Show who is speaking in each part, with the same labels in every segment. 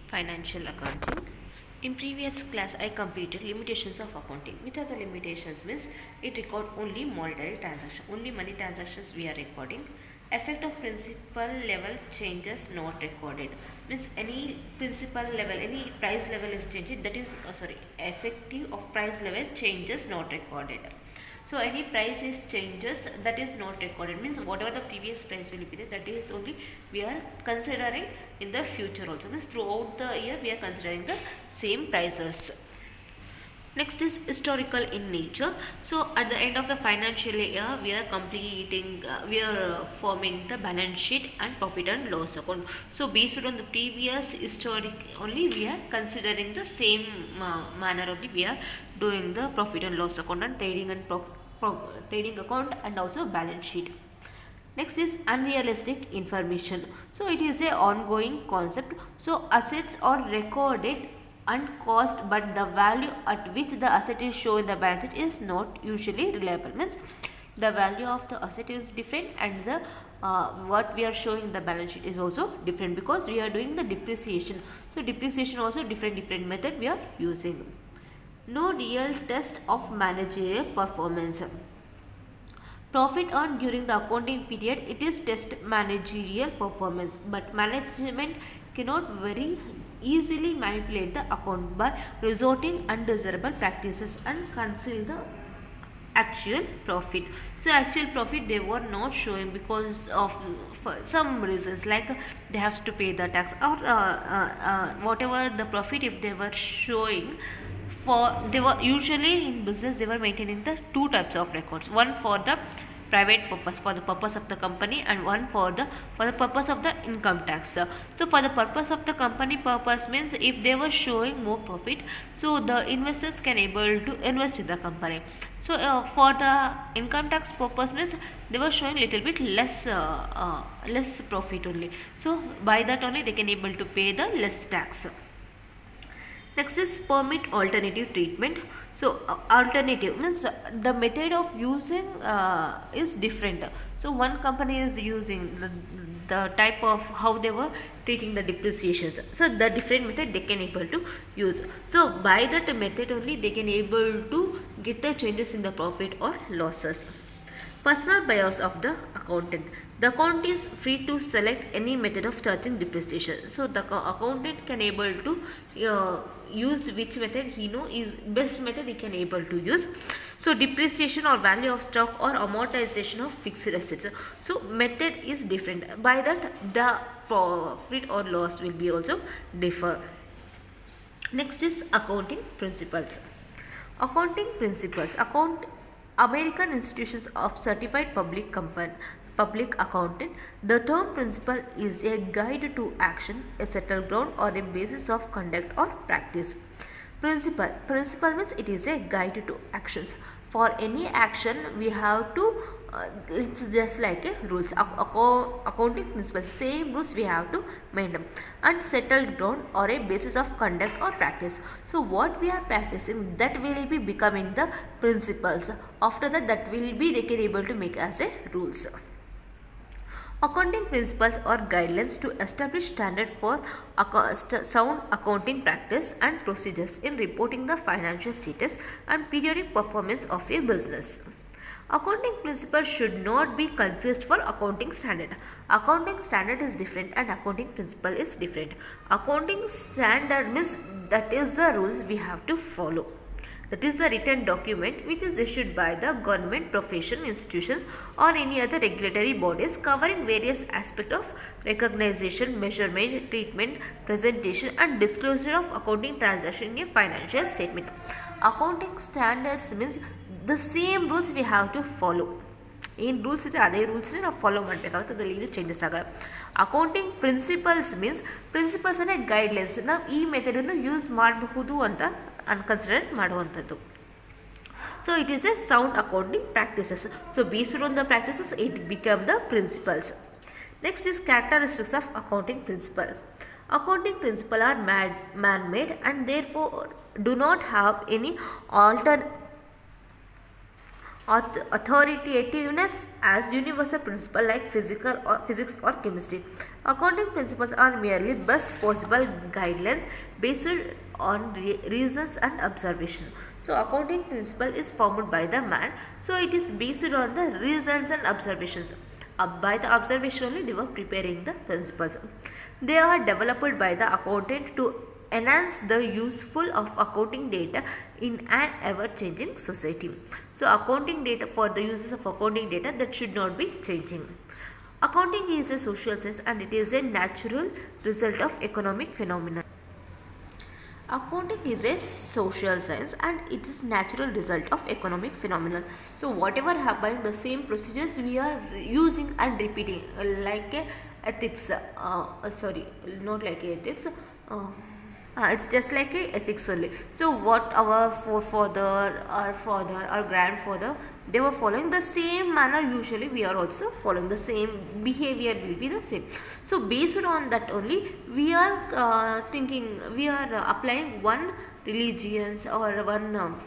Speaker 1: Financial accounting. In previous class, I completed limitations of accounting. Which are the limitations? Means it record only monetary transaction, only money transactions we are recording. Effect of principal level changes not recorded. Means any principal level, any price level is changed. That is effective of price level changes not recorded. So any price is changes that is not recorded, means whatever the previous price will be there, that is only we are considering in the future also, means throughout the year we are considering the same prices. Next is historical in nature. So at the end of the financial year, we are forming the balance sheet and profit and loss account. So based on the previous historic only, we are considering the same manner only. We are doing the profit and loss account and trading account and also balance sheet. Next is unrealistic information. So it is a ongoing concept. So assets are recorded and cost, but the value at which the asset is shown in the balance sheet is not usually reliable. Means the value of the asset is different and the what we are showing in the balance sheet is also different, because we are doing the depreciation. So depreciation also different method we are using. No real test of managerial performance. Profit earned during the accounting period, it is test managerial performance, but management cannot very easily manipulate the account by resorting undesirable practices and conceal the actual profit. So actual profit they were not showing because of for some reasons, like they have to pay the tax or whatever the profit if they were showing. They were usually in business, they were maintaining the two types of records, one for the private purpose, for the purpose of the company, and one for the purpose of the income tax. So for the purpose of the company purpose means if they were showing more profit, so the investors can able to invest in the company. So for the income tax purpose means they were showing little bit less profit only, so by that only they can able to pay the less tax. Next is permit alternative treatment. So alternative means the method of using is different. So one company is using the type of how they were treating the depreciations. So the different method they can able to use. So by that method only they can able to get the changes in the profit or losses. Personal bias of the accountant. The accountant is free to select any method of charging depreciation. So the accountant can able to use which method he know is best method he can able to use. So depreciation or value of stock or amortization of fixed assets. So method is different. By that the profit or loss will be also differ. Next is accounting principles. Accounting principles. American Institutions of Certified Public Accountant. The term principle is a guide to action, a settled ground, or a basis of conduct or practice. Principle means it is a guide to actions. For any action, we have to it's just like a rules. Accounting principles, same rules we have to maintain. And settled ground or a basis of conduct or practice. So what we are practicing, that will be becoming the principles. After that, that will be they can able to make as a rules. Accounting principles or guidelines to establish standard for sound accounting practice and procedures in reporting the financial status and periodic performance of a business. Accounting principles should not be confused for accounting standard. Accounting standard is different and accounting principle is different. Accounting standard means that is the rules we have to follow. That is a written document which is issued by the government, professional institutions or any other regulatory bodies covering various aspects of recognition, measurement, treatment, presentation and disclosure of accounting transaction in a financial statement. Accounting standards means the same rules we have to follow. ಏನು rules ಇದೆ ಅದೇ ರೂಲ್ಸ್ನೇ ನಾವು follow ಮಾಡಬೇಕಾಗುತ್ತೆ, ಅದ್ರಲ್ಲಿ ಏನು changes ಆಗಲ್ಲ. Accounting principles means principles ಅಂದರೆ guidelines, ನಾವು ಈ ಮೆಥಡನ್ನು ಯೂಸ್ ಮಾಡಬಹುದು ಅಂತ ಕನ್ಸಿಡರ್ ಮಾಡುವಂಥದ್ದು. So it is a sound accounting practices. So based on the practices, it become the principles. Next is characteristics of accounting principle. Accounting principles are man-made and therefore do not have any authoritativeness as universal principle like physics or chemistry. Accounting principles are merely best possible guidelines based on reasons and observation. So accounting principle is formed by the man. So it is based on the reasons and observations. By the observation only they were preparing the principles. They are developed by the accountant to enhance the useful of accounting data in an ever-changing society. So accounting data, for the uses of accounting data, that should not be changing. Accounting is a social science and it is a natural result of economic phenomena. Accounting is a social science and it is natural result of economic phenomenon. So whatever happening, the same procedures we are using and repeating, like a ethics. Sorry, not like a ethics. It's just like a ethics only. So what our forefather, our father, our grandfather, they were following the same manner. Usually we are also following the same behavior, will be the same. So based on that only we are thinking, we are applying one religions or one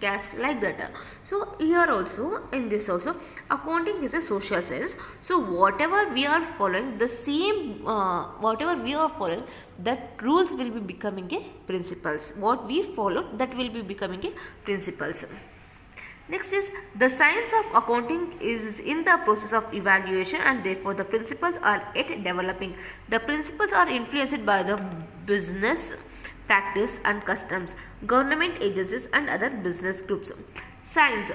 Speaker 1: caste, like that. So here also, in this also, accounting is a social science. So whatever we are following, the same whatever we are following, that rules will be becoming a principles. What we follow, that will be becoming a principles. Next is the science of accounting is in the process of evaluation and therefore the principles are yet developing. The principles are influenced by the business practice and customs, government agencies and other business groups. Science,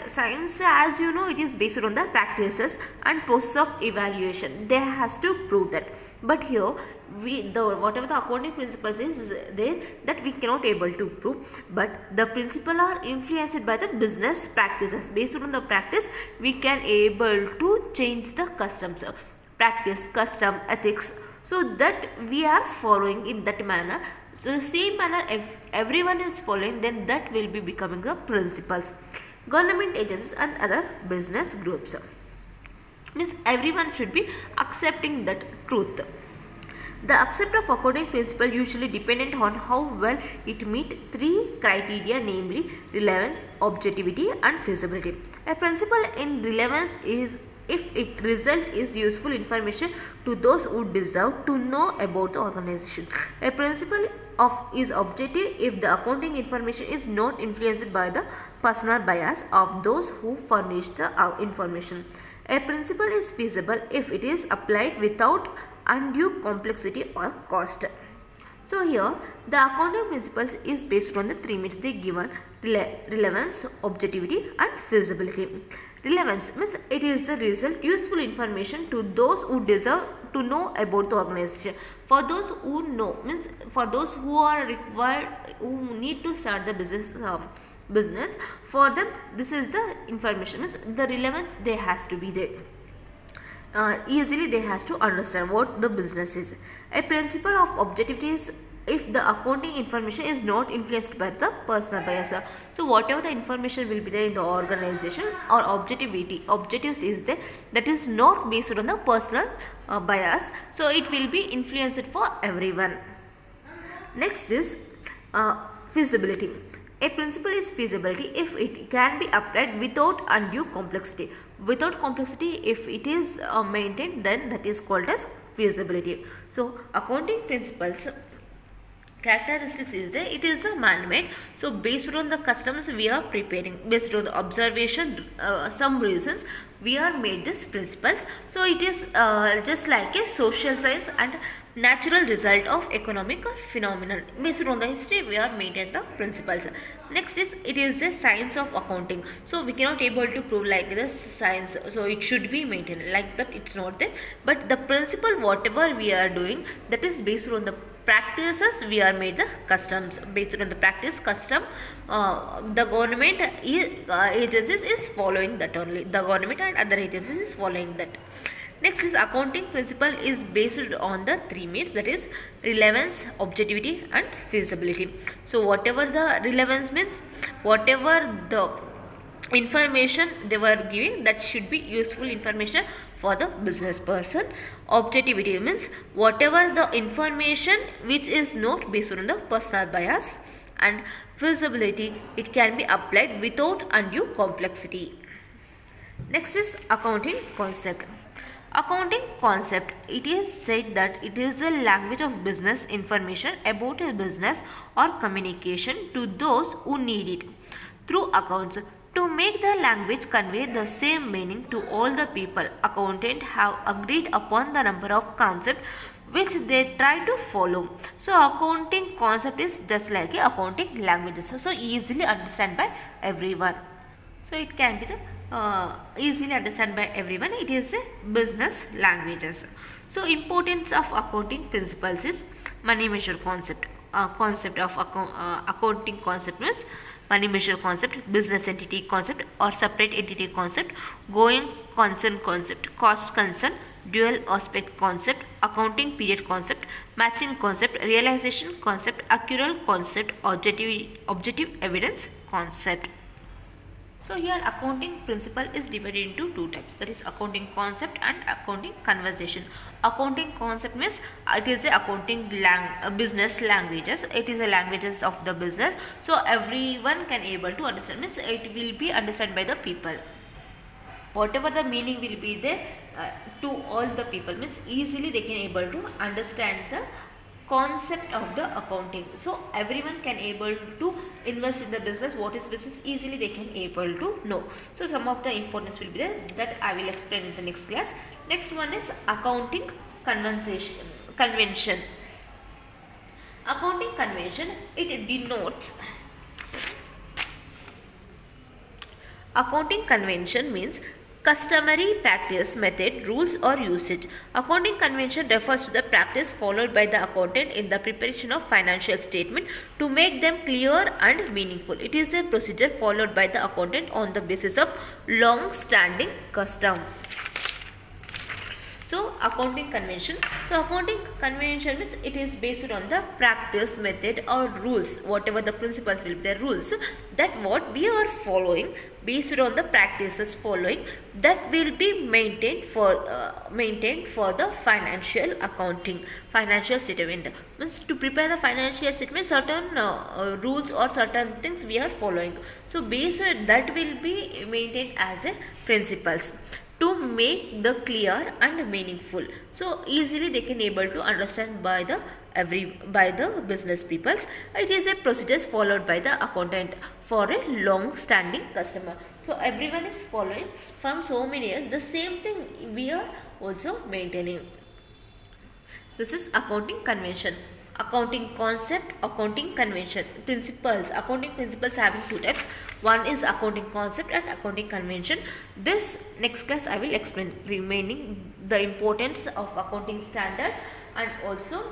Speaker 1: as you know, it is based on the practices and process of evaluation. They has to prove that. But here whatever the accounting principles is there, that we cannot able to prove, but the principle are influenced by the business practices. Based on the practice we can able to change the customs, practice, custom, ethics, so that we are following in that manner. So the same manner if everyone is following, then that will be becoming the principles. Government agencies and other business groups, means everyone should be accepting that truth. The accept of accounting principle usually dependent on how well it meet three criteria, namely relevance, objectivity and feasibility. A principle in relevance is if its result is useful information to those who deserve to know about the organization. A principle is objective if the accounting information is not influenced by the personal bias of those who furnish the information. A principle is feasible if it is applied without undue complexity or cost. So here the accounting principles is based on the three means they given: relevance, objectivity and feasibility. Relevance means it is the result useful information to those who deserve to know about the organization. For those who know, means for those who are required, who need to start the business, for them this is the information, means the relevance they has to be there. Easily they has to understand what the business is. A principle of objectivity is if the accounting information is not influenced by the personal bias. So whatever the information will be there in the organization, or objectives is there, that is not based on the personal bias, so it will be influenced for everyone. Next is feasibility. A principle is feasibility if it can be applied without undue complexity. Without complexity, if it is maintained, then that is called as feasibility. So accounting principles characteristics is that it is a man-made. So based on the customs we are preparing, based on the observation, some reasons we are made these principles. So it is just like a social science and natural result of economic phenomenon. Based on the history we are maintain the principles. Next is it is a science of accounting. So we cannot able to prove like this science, so it should be maintained like that, it's not there. But the principle whatever we are doing, that is based on the practices we are made the customs. Based on the practice custom, the government agencies is following that only. The government and other agencies is following that. Next is accounting principle is based on the three means, that is relevance, objectivity and feasibility. So whatever the relevance means, whatever the information they were giving, that should be useful information for the business person. Objectivity means whatever the information which is not based on the personal bias. and feasibility, it can be applied without undue complexity. Next is accounting concept. Accounting concept, it is said that it is a language of business information about a business or communication to those who need it through accounts. To make the language convey the same meaning to all the people, accountants have agreed upon the number of concepts which they try to follow. So accounting concept is just like a accounting languages, so easily understand by everyone. So it can be the easily understand by everyone. It is a business languages. So importance of accounting principles is money measure concept. Concept of accounting concept means money measure concept, business entity concept or separate entity concept, going concern concept, cost concern, dual aspect concept, accounting period concept, matching concept, realization concept, accrual concept, objective evidence concept. So here accounting principle is divided into two types, that is accounting concept and accounting conversation. Accounting concept means it is a accounting business languages. It is a languages of the business. So everyone can able to understand, means it will be understood by the people. Whatever the meaning will be there to all the people, means easily they can able to understand the concept of the accounting. So everyone can able to invest in the business. What is business, easily they can able to know. So some of the importance will be there, that I will explain in the next class. Next one is accounting convention. Accounting convention, it denotes, accounting convention means customary practice, method, rules or usage. Accounting convention refers to the practice followed by the accountant in the preparation of financial statement to make them clear and meaningful. It is a procedure followed by the accountant on the basis of long-standing custom. So accounting convention. So accounting convention means it is based on the practice, method or rules, whatever the principles will be the rules that what we are following, based on the practices following, that will be maintained for the financial accounting, financial statement. Means to prepare the financial statement, certain rules or certain things we are following. So based on that will be maintained as a principles to make the clear and meaningful. So easily they can able to understand by the business peoples. It is a procedures followed by the accountant for a long standing customer. So everyone is following from so many years, the same thing we are also maintaining. This is accounting convention. Accounting concept, accounting convention. Principles, accounting principles having two types. One is accounting concept and accounting convention. This next class I will explain remaining the importance of accounting standard and also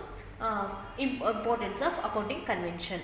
Speaker 1: importance of accounting convention.